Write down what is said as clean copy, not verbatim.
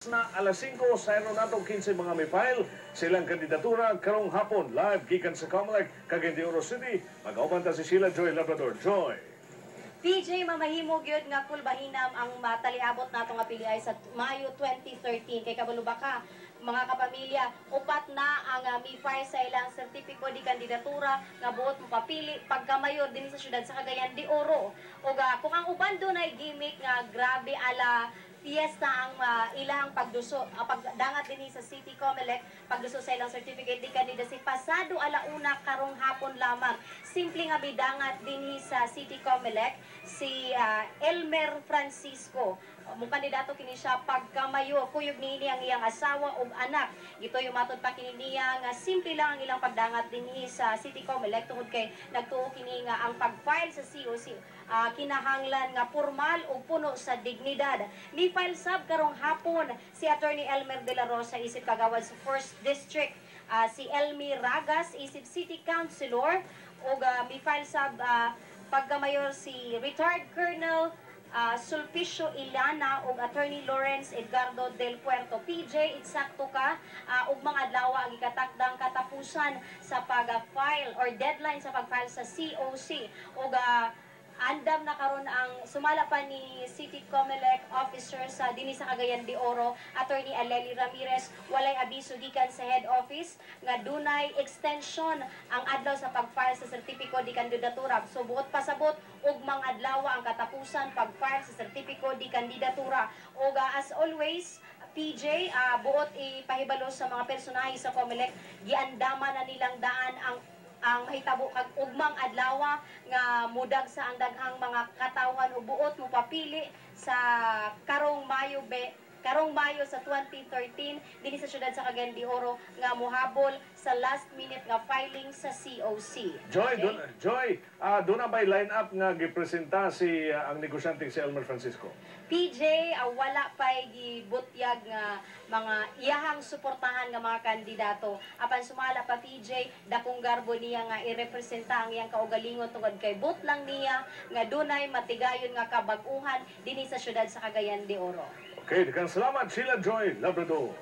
Na alas 5 sa natong 15 mga may file silang kandidatura karong hapon live gikan sa Comelec Cagayan de Oro City. Mag-aumanta si Sheila Joy Labrador. Joy. PJ, mamahimog yun nga kulbahinam ang mataliabot nato nga piliay sa Mayo 2013 kay kabalo ba ka mga kapamilya, upat na ang mi-file sa ilang sertipiko di kandidatura nga buot mo papili pagkamayor din sa syudad sa Cagayan de Oro. O kung ang uban doon ay gimmick nga grabe ala fiesta ang ilang pagduso, pagdangat din sa City Comelec, pagduso sa ilang certificate di candidacy pasado alauna karong hapon lamang. Simple nga bidangat din sa City Comelec si Elmer Francisco. Mong kandidato kini siya pagkamayo, kuyog niini ang iyang asawa ug anak. Gito yung matod pa kini niya nga simple lang ang ilang pagdangat din sa City Comelec tungod kay nagtuo kini nga ang pag-file sa COC kinahanglan nga formal ug puno sa dignidad. Ni file sab karong hapon si Attorney Elmer de la Rosa isip kagawad sa 1st District, si Elmi Ragas isip City Councilor ug mi file sab pagkamayor si retired Colonel Sulpicio Ilana ug Attorney Lawrence Edgardo del Puerto. PJ, eksakto ka ug mga adlaw ang ikatakdang katapusan sa pag-file or deadline sa pag-file sa COC ug andam na karon ang sumala pa ni City Comelec officer sa dinhi sa Cagayan de Oro, Attorney Aleli Ramirez, walay abiso gikan sa head office nga dunay extension ang adlaw sa pag-file sa sertipiko di kandidatura. So buot pasabot ug mga adlaw ang katapusan pag-file sa sertipiko di kandidatura. Ug as always, PJ, buot ipahibalo sa mga personahe sa Comelec, giandama na nilang daan ang mahitabo kag ugmang adlaw nga mudag sa ang daghang mga katawan o buot mo papili sa karong Mayo sa 2013 dinhi sa syudad sa Cagayan de Oro nga mohabol sa last minute nga filing sa COC. Joy, okay? Doon na ba'y line up nga gipresenta si ang negosyante si Elmer Francisco? PJ, wala pa'y gibutyag nga mga iyahang suportahan nga mga kandidato. Apan sumala pa PJ, dakong garbo niya nga irepresenta ang iyang kaugalingon tungod kay but lang niya nga dunay matigayon nga kabag-uhan dinhi sa syudad sa Cagayan de Oro. Okay, salamat Sheila Joy Labrador.